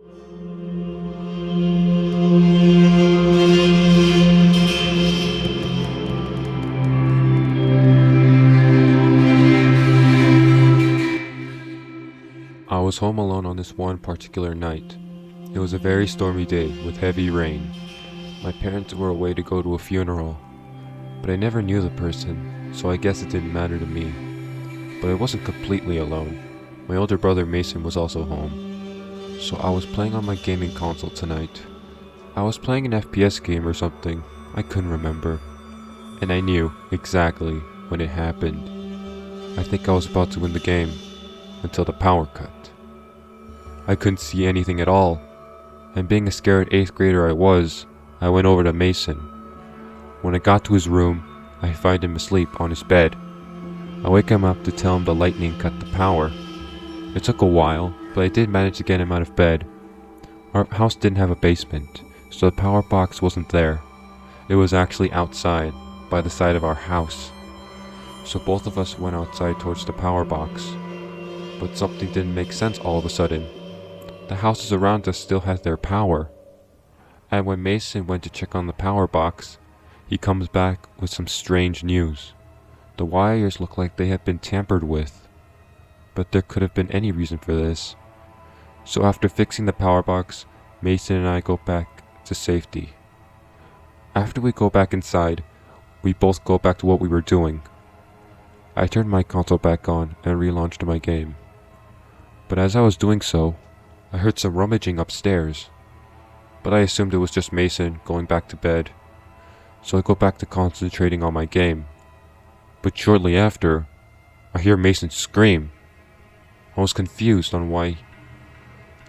I was home alone on this one particular night. It was a very stormy day with heavy rain. My parents were away to go to a funeral, but I never knew the person, so I guess it didn't matter to me. But I wasn't completely alone. My older brother Mason was also home. So I was playing on my gaming console tonight. I was playing an FPS game or something, I couldn't remember. And I knew exactly when it happened. I think I was about to win the game, until the power cut. I couldn't see anything at all, and being a scared 8th grader I went over to Mason. When I got to his room, I find him asleep on his bed. I wake him up to tell him the lightning cut the power. It took a while, but I did manage to get him out of bed. Our house didn't have a basement, so the power box wasn't there. It was actually outside, by the side of our house. So both of us went outside towards the power box. But something didn't make sense all of a sudden. The houses around us still had their power. And when Mason went to check on the power box, he comes back with some strange news. The wires look like they had been tampered with, but there could have been any reason for this. So after fixing the power box, Mason and I go back to safety. After we go back inside, we both go back to what we were doing. I turned my console back on and relaunched my game. But as I was doing so, I heard some rummaging upstairs. But I assumed it was just Mason going back to bed. So I go back to concentrating on my game. But shortly after, I hear Mason scream. I was confused on why.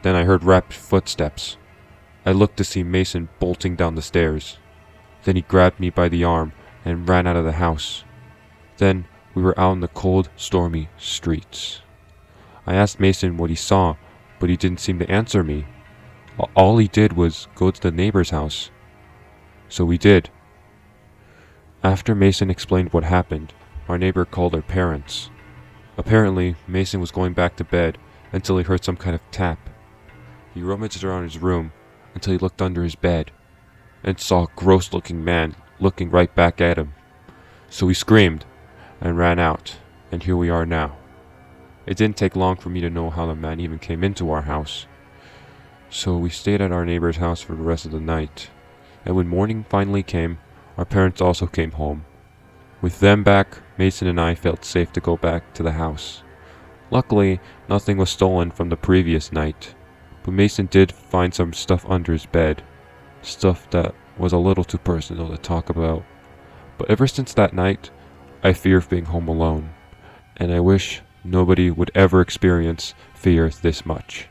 Then I heard rapid footsteps. I looked to see Mason bolting down the stairs. Then he grabbed me by the arm and ran out of the house. Then we were out in the cold, stormy streets. I asked Mason what he saw, but he didn't seem to answer me. All he did was go to the neighbor's house. So we did. After Mason explained what happened, our neighbor called our parents. Apparently, Mason was going back to bed until he heard some kind of tap. He rummaged around his room until he looked under his bed and saw a gross-looking man looking right back at him. So he screamed and ran out, and here we are now. It didn't take long for me to know how the man even came into our house. So we stayed at our neighbor's house for the rest of the night, and when morning finally came, our parents also came home. With them back, Mason and I felt safe to go back to the house. Luckily, nothing was stolen from the previous night, but Mason did find some stuff under his bed, stuff that was a little too personal to talk about. But ever since that night, I fear of being home alone, and I wish nobody would ever experience fear this much.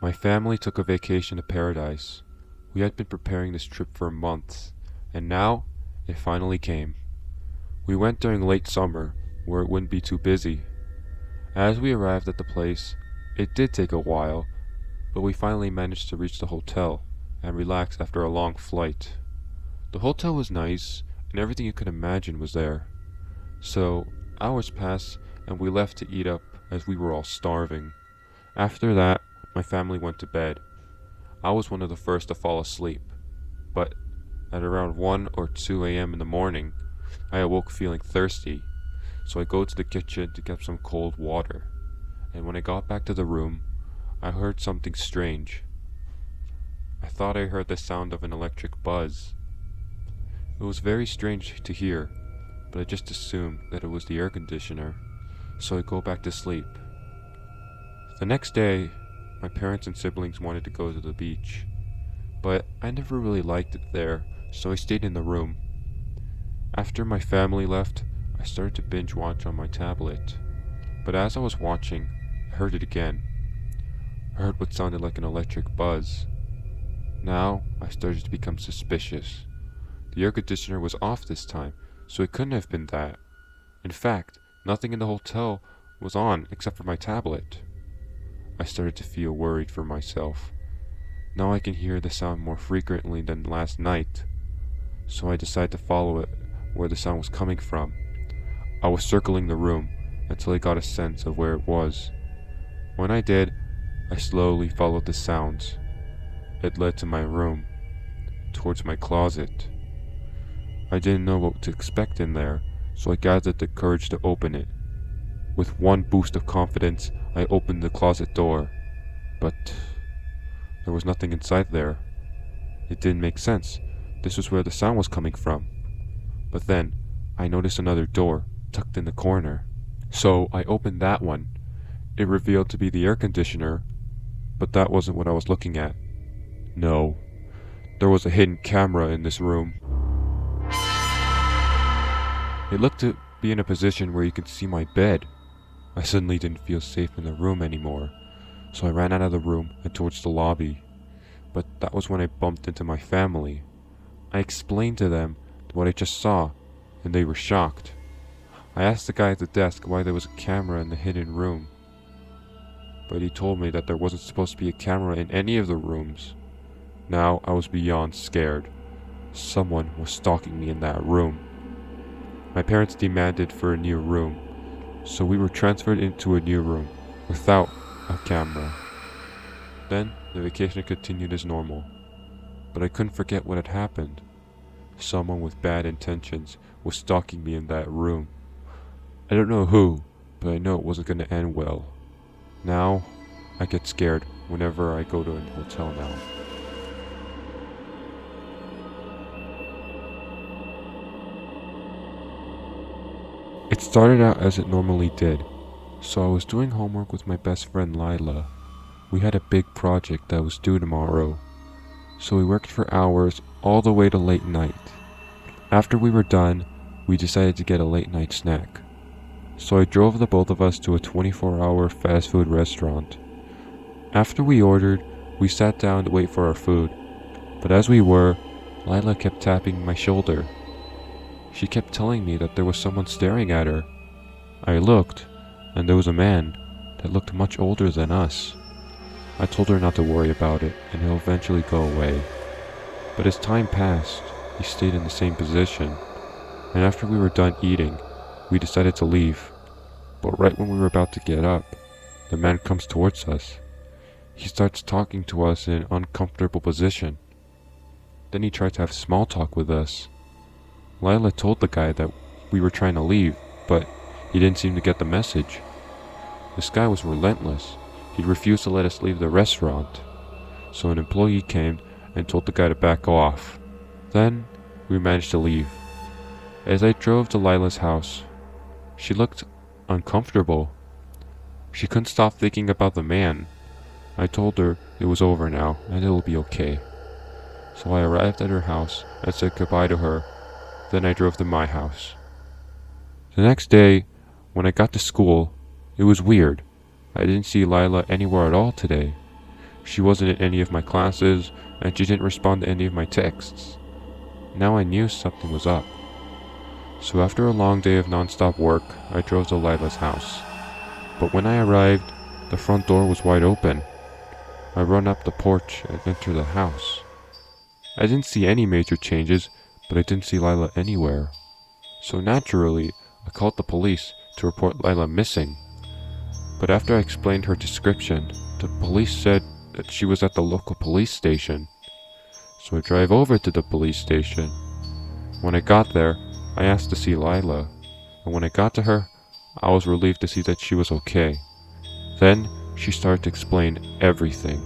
My family took a vacation to paradise. We had been preparing this trip for months, and now it finally came. We went during late summer, where it wouldn't be too busy. As we arrived at the place, it did take a while, but we finally managed to reach the hotel and relax after a long flight. The hotel was nice, and everything you could imagine was there. So, hours passed, and we left to eat up as we were all starving. After that, my family went to bed. I was one of the first to fall asleep, but at around 1 or 2 a.m. in the morning, I awoke feeling thirsty, so I go to the kitchen to get some cold water. And when I got back to the room, I heard something strange. I thought I heard the sound of an electric buzz. It was very strange to hear, but I just assumed that it was the air conditioner, so I go back to sleep. The next day, my parents and siblings wanted to go to the beach, but I never really liked it there, so I stayed in the room. After my family left, I started to binge watch on my tablet, but as I was watching, I heard it again. I heard what sounded like an electric buzz. Now, I started to become suspicious. The air conditioner was off this time, so it couldn't have been that. In fact, nothing in the hotel was on except for my tablet. I started to feel worried for myself. Now I can hear the sound more frequently than last night, so I decided to follow it where the sound was coming from. I was circling the room until I got a sense of where it was. When I did, I slowly followed the sounds. It led to my room, towards my closet. I didn't know what to expect in there, so I gathered the courage to open it. With one boost of confidence, I opened the closet door, but there was nothing inside there. It didn't make sense. This was where the sound was coming from. But then, I noticed another door tucked in the corner. So I opened that one. It revealed to be the air conditioner, but that wasn't what I was looking at. No, there was a hidden camera in this room. It looked to be in a position where you could see my bed. I suddenly didn't feel safe in the room anymore, so I ran out of the room and towards the lobby. But that was when I bumped into my family. I explained to them what I just saw, and they were shocked. I asked the guy at the desk why there was a camera in the hidden room, but he told me that there wasn't supposed to be a camera in any of the rooms. Now I was beyond scared. Someone was stalking me in that room. My parents demanded for a new room, so we were transferred into a new room without a camera. Then the vacation continued as normal, but I couldn't forget what had happened. Someone with bad intentions was stalking me in that room. I don't know who, but I know it wasn't going to end well. Now, I get scared whenever I go to a hotel now. It started out as it normally did. So I was doing homework with my best friend Lila. We had a big project that was due tomorrow, so we worked for hours all the way to late night. After we were done, we decided to get a late night snack. So I drove the both of us to a 24-hour fast food restaurant. After we ordered, we sat down to wait for our food, but as we were, Lila kept tapping my shoulder. She kept telling me that there was someone staring at her. I looked, and there was a man that looked much older than us. I told her not to worry about it, and he'll eventually go away. But as time passed, he stayed in the same position, and after we were done eating, we decided to leave. But right when we were about to get up, the man comes towards us. He starts talking to us in an uncomfortable position. Then he tried to have small talk with us. Lila told the guy that we were trying to leave, but he didn't seem to get the message. This guy was relentless. He refused to let us leave the restaurant. So an employee came and told the guy to back off. Then we managed to leave. As I drove to Lila's house, she looked uncomfortable. She couldn't stop thinking about the man. I told her it was over now and it'll be okay. So I arrived at her house and said goodbye to her. Then I drove to my house. The next day, when I got to school, it was weird. I didn't see Lila anywhere at all today. She wasn't in any of my classes, and she didn't respond to any of my texts. Now I knew something was up. So after a long day of non-stop work, I drove to Lila's house. But when I arrived, the front door was wide open. I run up the porch and enter the house. I didn't see any major changes, but I didn't see Lila anywhere. So naturally, I called the police to report Lila missing. But after I explained her description, the police said that she was at the local police station. So I drive over to the police station. When I got there, I asked to see Lila, and when I got to her, I was relieved to see that she was okay. Then she started to explain everything.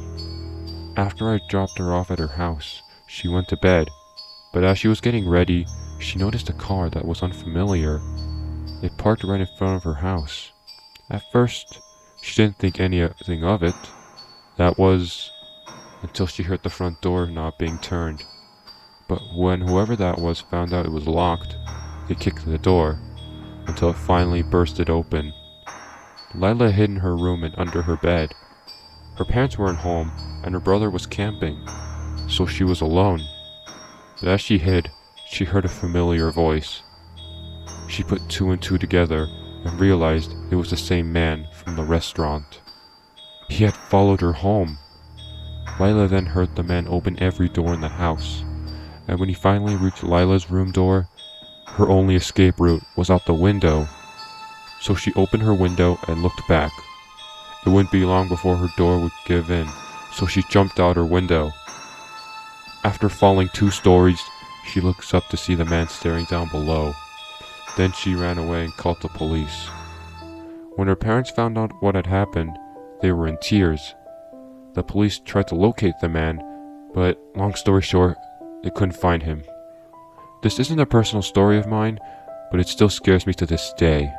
After I dropped her off at her house, she went to bed, but as she was getting ready, she noticed a car that was unfamiliar. It parked right in front of her house. At first, she didn't think anything of it. That was until she heard the front door knob being turned. But when whoever that was found out it was locked, they kicked the door until it finally bursted open. Lila hid in her room and under her bed. Her parents weren't home and her brother was camping, so she was alone. But as she hid, she heard a familiar voice. She put two and two together and realized it was the same man from the restaurant. He had followed her home. Lila then heard the man open every door in the house, and when he finally reached Lila's room door, her only escape route was out the window. so she opened her window and looked back. It wouldn't be long before her door would give in, so she jumped out her window. After falling 2 stories, she looks up to see the man staring down below. Then she ran away and called the police. When her parents found out what had happened, they were in tears. The police tried to locate the man, but long story short, they couldn't find him. This isn't a personal story of mine, but it still scares me to this day.